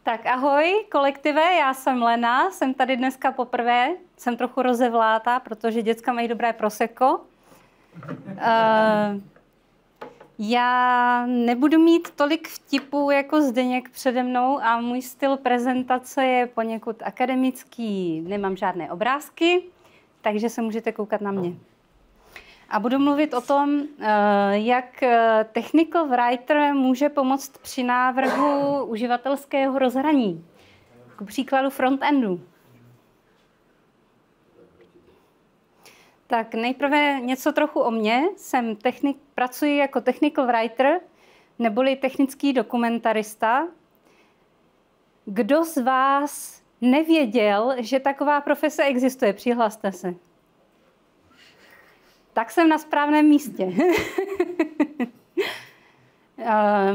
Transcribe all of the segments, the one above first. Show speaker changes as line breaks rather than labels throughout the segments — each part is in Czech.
Tak ahoj kolektive, já jsem Lena, jsem tady dneska poprvé, jsem trochu rozevlátá, protože děcka mají dobré prosecco. Já nebudu mít tolik vtipů jako Zdeněk přede mnou a můj styl prezentace je poněkud akademický, nemám žádné obrázky, takže se můžete koukat na mě. A budu mluvit o tom, jak Technical Writer může pomoct při návrhu uživatelského rozhraní, k příkladu frontendu. Tak nejprve něco trochu o mně. Pracuji jako Technical Writer, neboli technický dokumentarista. Kdo z vás nevěděl, že taková profese existuje? Přihlaste se. Tak jsem na správném místě.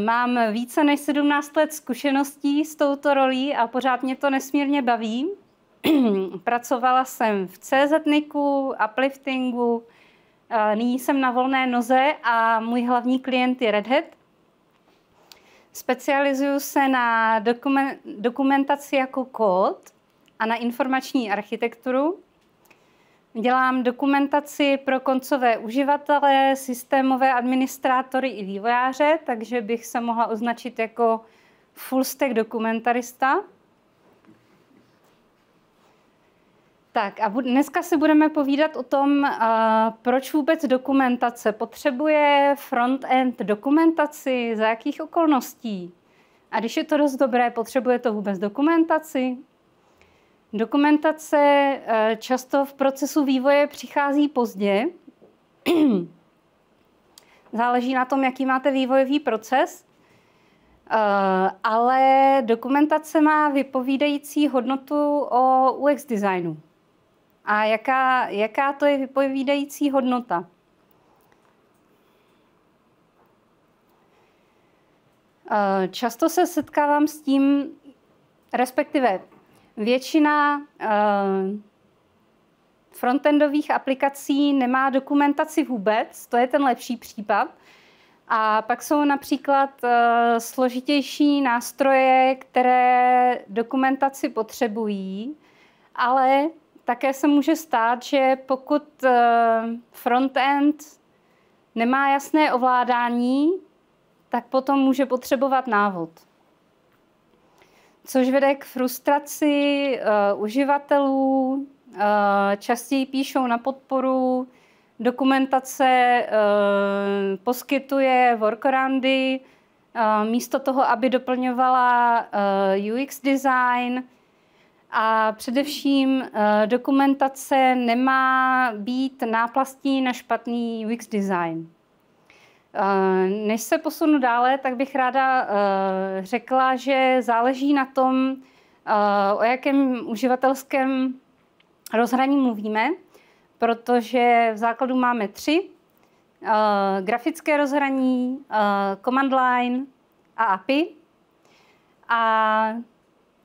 Mám více než 17 let zkušeností s touto rolí a pořád mě to nesmírně baví. Pracovala jsem v CZ-niku, upliftingu, nyní jsem na volné noze a můj hlavní klient je Red Hat. Specializuju se na dokumentaci jako kód a na informační architekturu. Dělám dokumentaci pro koncové uživatele, systémové administrátory i vývojáře, takže bych se mohla označit jako full stack dokumentarista. Tak a dneska si budeme povídat o tom, proč vůbec dokumentace potřebuje front-end dokumentaci, za jakých okolností. A když je to dost dobré, potřebuje to vůbec dokumentaci. Dokumentace často v procesu vývoje přichází pozdě. Záleží na tom, jaký máte vývojový proces. Ale dokumentace má vypovídající hodnotu o UX designu. A jaká to je vypovídající hodnota? Často se setkávám s tím, respektive většina frontendových aplikací nemá dokumentaci vůbec, to je ten lepší případ. A pak jsou například složitější nástroje, které dokumentaci potřebují, ale také se může stát, že pokud frontend nemá jasné ovládání, tak potom může potřebovat návod. Což vede k frustraci uživatelů, častěji píšou na podporu, dokumentace poskytuje workaroundy, místo toho, aby doplňovala UX design. A především dokumentace nemá být náplastí na špatný UX design. Než se posunu dále, tak bych ráda řekla, že záleží na tom, o jakém uživatelském rozhraní mluvíme, protože v základu máme 3. Grafické rozhraní, command line a API. A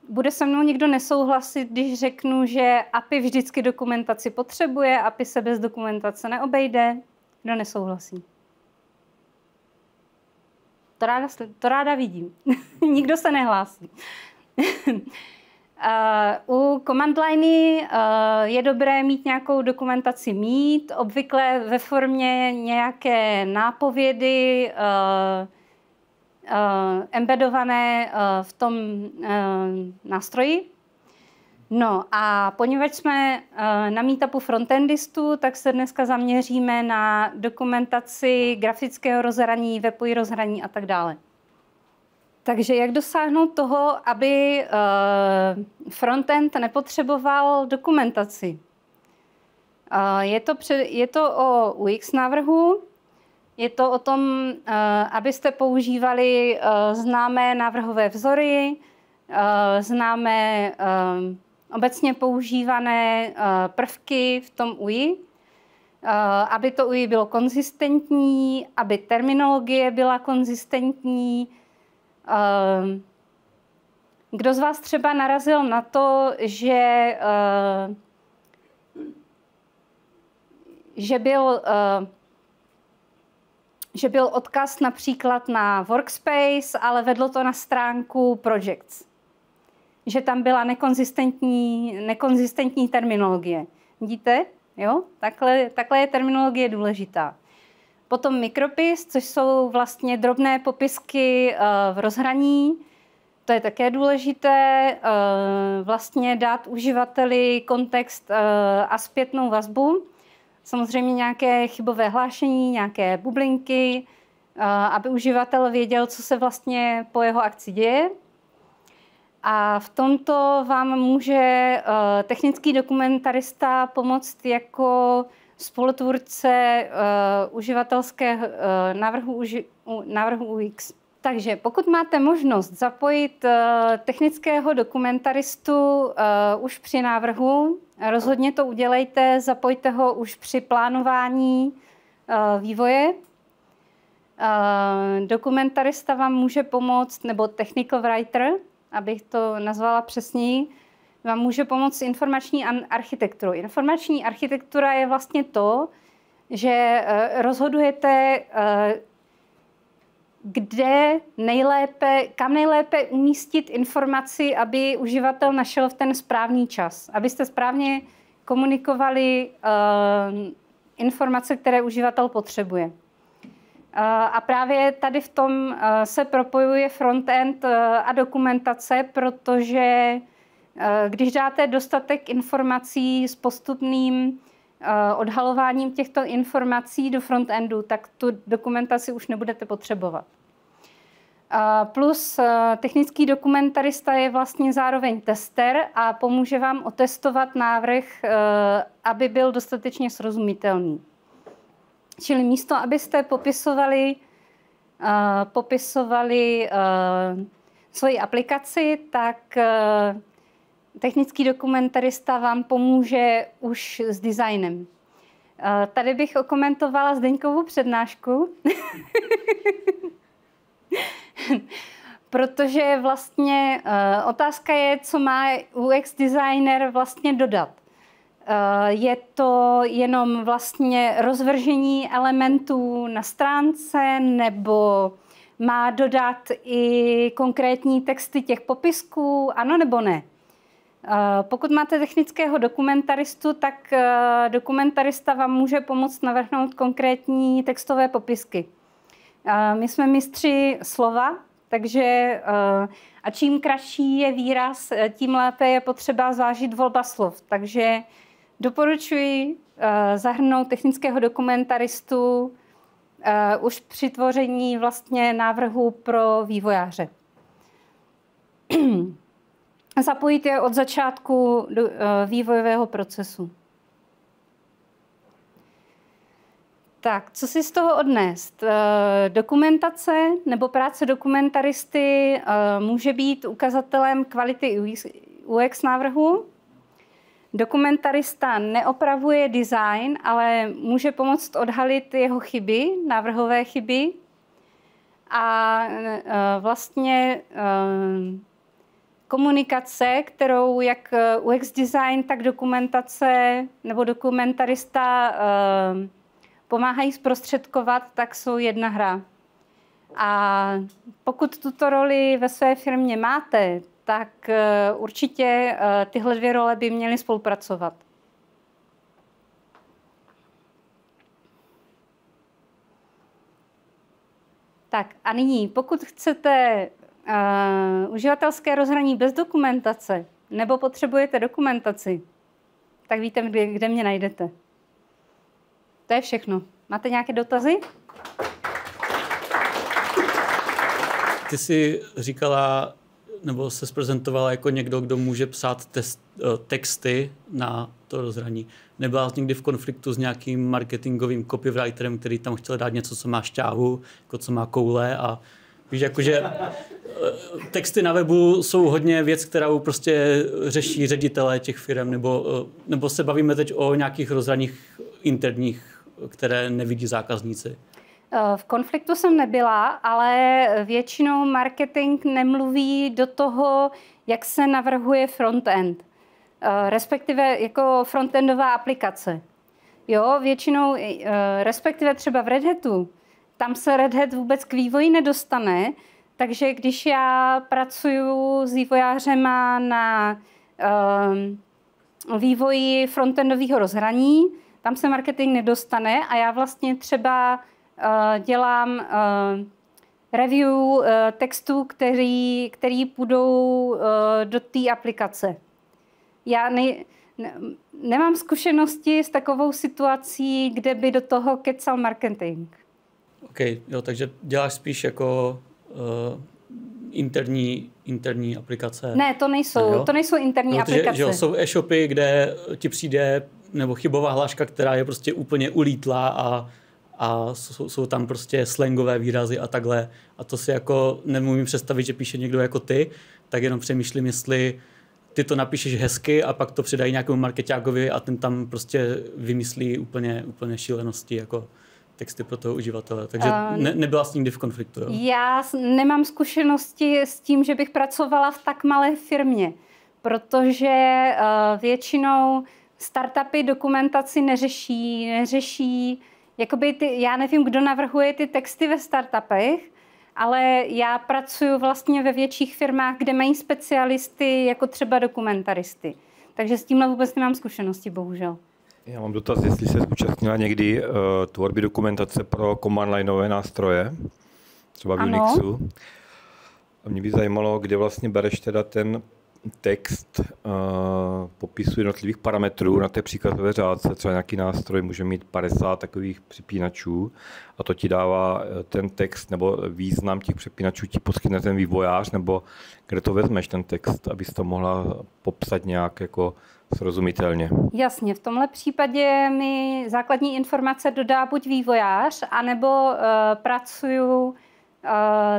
bude se mnou někdo nesouhlasit, když řeknu, že API vždycky dokumentaci potřebuje, API se bez dokumentace neobejde. Kdo nesouhlasí? To ráda vidím. Nikdo se nehlásí. U command liney je dobré mít nějakou dokumentaci obvykle ve formě nějaké nápovědy embedované v tom nástroji. No a poněvadž jsme na meetupu frontendistů, tak se dneska zaměříme na dokumentaci grafického rozhraní, webového rozhraní a tak dále. Takže jak dosáhnout toho, aby frontend nepotřeboval dokumentaci? Je to o UX návrhu, je to o tom, abyste používali známé návrhové vzory, známé obecně používané prvky v tom UI, aby to UI bylo konzistentní, aby terminologie byla konzistentní. Kdo z vás třeba narazil na to, že byl odkaz například na Workspace, ale vedlo to na stránku Projects. že tam byla nekonzistentní terminologie. Vidíte? Jo? Takhle je terminologie důležitá. Potom mikropis, což jsou vlastně drobné popisky v rozhraní. To je také důležité, vlastně dát uživateli kontext a zpětnou vazbu. Samozřejmě nějaké chybové hlášení, nějaké bublinky, aby uživatel věděl, co se vlastně po jeho akci děje. A v tomto vám může technický dokumentarista pomoct jako spolutvůrce uživatelského návrhu UX. Takže pokud máte možnost zapojit technického dokumentaristu už při návrhu, rozhodně to udělejte, zapojte ho už při plánování vývoje. Dokumentarista vám může pomoct, nebo technical writer, abych to nazvala přesněji, vám může pomoct informační architekturou. Informační architektura je vlastně to, že rozhodujete, kam nejlépe umístit informaci, aby uživatel našel v ten správný čas, abyste správně komunikovali informace, které uživatel potřebuje. A právě tady v tom se propojuje frontend a dokumentace, protože když dáte dostatek informací s postupným odhalováním těchto informací do frontendu, tak tu dokumentaci už nebudete potřebovat. Plus technický dokumentarista je vlastně zároveň tester a pomůže vám otestovat návrh, aby byl dostatečně srozumitelný. Čili místo, abyste popisovali svoji aplikaci, tak technický dokumentarista vám pomůže už s designem. Tady bych okomentovala Zdeňkovu přednášku, protože vlastně otázka je, co má UX designer vlastně dodat. Je to jenom vlastně rozvržení elementů na stránce, nebo má dodat i konkrétní texty těch popisků, ano nebo ne? Pokud máte technického dokumentaristu, tak dokumentarista vám může pomoct navrhnout konkrétní textové popisky. My jsme mistři slova, takže a čím kratší je výraz, tím lépe je potřeba zvážit volba slov. Takže doporučuji zahrnout technického dokumentaristu už při tvoření vlastně návrhu pro vývojáře. Zapojit je od začátku do vývojového procesu. Tak, co si z toho odnést? Dokumentace nebo práce dokumentaristy může být ukazatelem kvality UX návrhu. Dokumentarista neopravuje design, ale může pomoct odhalit jeho chyby, návrhové chyby. A vlastně komunikace, kterou jak UX design, tak dokumentace nebo dokumentarista pomáhají zprostředkovat, tak jsou jedna hra. A pokud tuto roli ve své firmě máte, tak určitě tyhle dvě role by měly spolupracovat. Tak a nyní, pokud chcete uživatelské rozhraní bez dokumentace nebo potřebujete dokumentaci, tak víte, kde mě najdete. To je všechno. Máte nějaké dotazy?
Ty jsi říkala, nebo se zprezentovala jako někdo, kdo může psát texty na to rozhraní. Nebyla jsi někdy v konfliktu s nějakým marketingovým copywriterem, který tam chtěl dát něco, co má šťávu, jako co má koule a víš, jakože texty na webu jsou hodně věc, kterou prostě řeší ředitelé těch firm, nebo se bavíme teď o nějakých rozhraních interních, které nevidí zákazníci.
V konfliktu jsem nebyla, ale většinou marketing nemluví do toho, jak se navrhuje frontend, respektive jako frontendová aplikace. Jo, většinou, respektive třeba v Red Hatu, tam se Red Hat vůbec k vývoji nedostane, Takže když já pracuju s vývojářema na vývoji frontendového rozhraní, tam se marketing nedostane a já vlastně třeba dělám review textů, který půjdou do té aplikace. Já nemám zkušenosti s takovou situací, kde by do toho kecal marketing.
OK, jo, takže děláš spíš jako interní aplikace.
Ne, to nejsou interní aplikace.
Že jsou e-shopy, kde ti přijde nebo chybová hláška, která je prostě úplně ulítlá a jsou tam prostě slangové výrazy a takhle. A to si jako nemůžu představit, že píše někdo jako ty, tak jenom přemýšlím, jestli ty to napíšeš hezky a pak to přidají nějakému markeťákovi a ten tam prostě vymyslí úplně šílenosti jako texty pro toho uživatele. Takže nebyla s nikdy v konfliktu. Jo? Já
nemám zkušenosti s tím, že bych pracovala v tak malé firmě, protože většinou startupy dokumentaci neřeší jakoby já nevím, kdo navrhuje ty texty ve startupech, ale já pracuji vlastně ve větších firmách, kde mají specialisty, jako třeba dokumentaristy. Takže s tímhle vůbec nemám zkušenosti, bohužel.
Já mám dotaz, jestli se zúčastnila někdy tvorby dokumentace pro command lineové nástroje, třeba v Unixu. A mě by zajímalo, kde vlastně bereš teda ten text popisu jednotlivých parametrů na té příkazové řádce, třeba nějaký nástroj může mít 50 takových přepínačů a to ti dává ten text nebo význam těch přepínačů ti poskytne ten vývojář, nebo kde to vezmeš ten text, abys to mohla popsat nějak jako srozumitelně.
Jasně, v tomhle případě mi základní informace dodá buď vývojář, anebo pracuju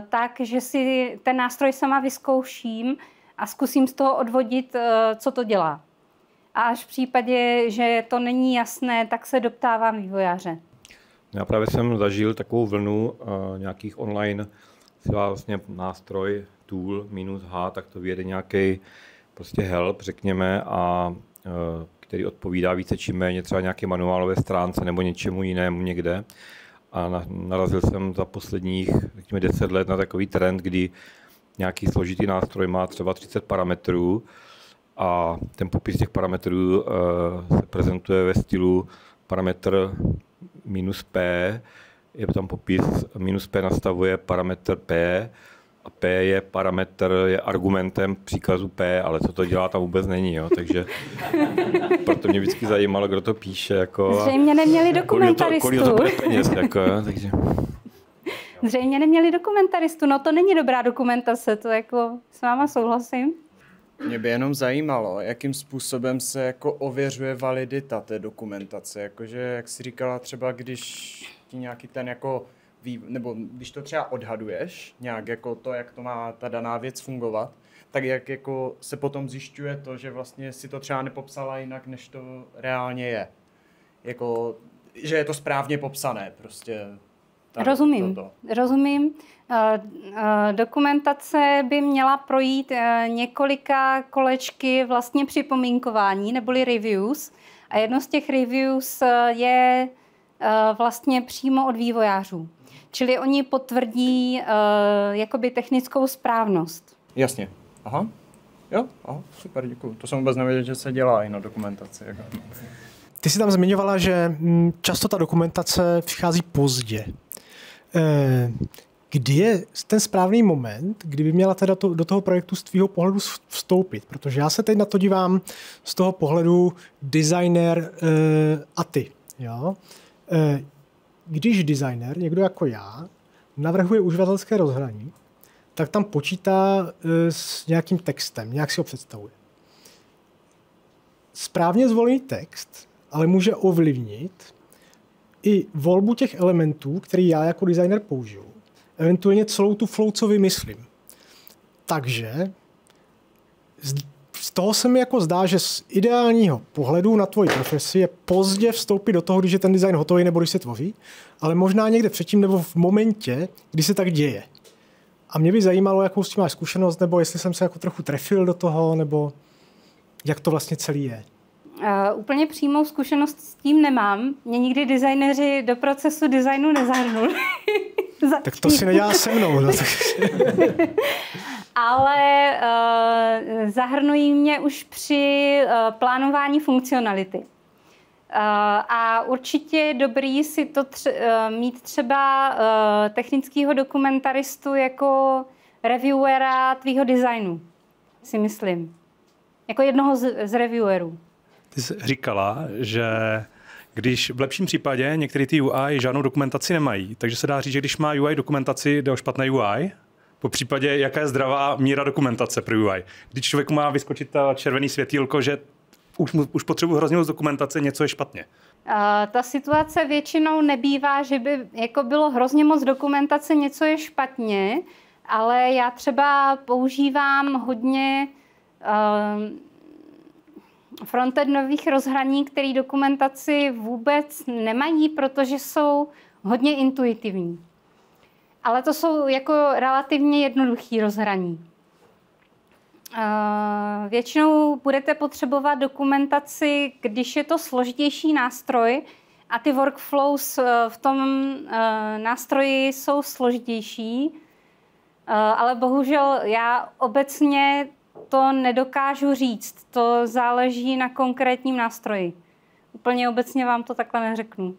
tak, že si ten nástroj sama vyzkouším a zkusím z toho odvodit, co to dělá. A až v případě, že to není jasné, tak se doptávám vývojáře.
Já právě jsem zažil takovou vlnu nějakých online vlastně nástroj, tool, -h, tak to vyjede nějaký prostě help, řekněme, a který odpovídá více či méně třeba nějaké manuálové stránce nebo něčemu jinému někde. A narazil jsem za posledních, řekněme, 10 let na takový trend, kdy nějaký složitý nástroj má třeba 30 parametrů a ten popis těch parametrů se prezentuje ve stylu parametr -p, je tam popis, -p nastavuje parametr p a p je parametr, je argumentem příkazu p, ale co to dělá, tam vůbec není, jo, takže proto mě vždycky zajímalo, kdo to píše. Jako,
zřejmě neměli dokumentaristu.
Kolik to bude peněz, jako, jo, takže...
Zřejmě neměli dokumentaristu, no to není dobrá dokumentace, to jako s váma souhlasím.
Mě by jenom zajímalo, jakým způsobem se jako ověřuje validita té dokumentace, jakože, jak jsi říkala, třeba když ti nějaký ten jako, nebo když to třeba odhaduješ, nějak jako to, jak to má ta daná věc fungovat, tak jak jako se potom zjišťuje to, že vlastně si to třeba nepopsala jinak, než to reálně je. Jako, že je to správně popsané prostě.
Rozumím. Dokumentace by měla projít několika kolečky vlastně připomínkování neboli reviews a jedno z těch reviews je vlastně přímo od vývojářů. Čili oni potvrdí jakoby technickou správnost.
Jasně. Aha. Jo, aha, super, děkuju. To jsem vůbec nevěděl, že se dělá i na dokumentaci. Jako.
Ty jsi tam zmiňovala, že často ta dokumentace přichází pozdě. Kdy je ten správný moment, kdyby měla teda do toho projektu z tvýho pohledu vstoupit? Protože já se teď na to dívám z toho pohledu designer a ty. Jo? Když designer, někdo jako já, navrhuje uživatelské rozhraní, tak tam počítá s nějakým textem, nějak si ho představuje. Správně zvolený text ale může ovlivnit i volbu těch elementů, který já jako designer použiju. Eventuálně celou tu flow, co vymyslím. Takže z toho se mi jako zdá, že z ideálního pohledu na tvoji profesi je pozdě vstoupit do toho, když je ten design hotový nebo když se tvoří, ale možná někde předtím nebo v momentě, kdy se tak děje. A mě by zajímalo, jakou s tím máš zkušenost, nebo jestli jsem se jako trochu trefil do toho, nebo jak to vlastně celý je.
Úplně přímou zkušenost s tím nemám. Mě nikdy designéři do procesu designu nezahrnuli.
Tak to si nedělá se mnou. No.
Ale zahrnují mě už při plánování funkcionality. A určitě je dobrý si to mít třeba technického dokumentaristu jako reviewera tvýho designu, si myslím. Jako jednoho z reviewerů.
Ty jsi říkala, že když v lepším případě některé ty UI žádnou dokumentaci nemají, takže se dá říct, že když má UI dokumentaci, jde o špatné UI, po případě jaká je zdravá míra dokumentace pro UI. Když člověku má vyskočit ta červený světýlko, že už potřebuje hrozně moc dokumentace, něco je špatně.
Ta situace většinou nebývá, že by jako bylo hrozně moc dokumentace, něco je špatně, ale já třeba používám hodně frontendových rozhraní, které dokumentaci vůbec nemají, protože jsou hodně intuitivní. Ale to jsou jako relativně jednoduchý rozhraní. Většinou budete potřebovat dokumentaci, když je to složitější nástroj a ty workflows v tom nástroji jsou složitější, ale bohužel já obecně to nedokážu říct. To záleží na konkrétním nástroji. Úplně obecně vám to takhle neřeknu.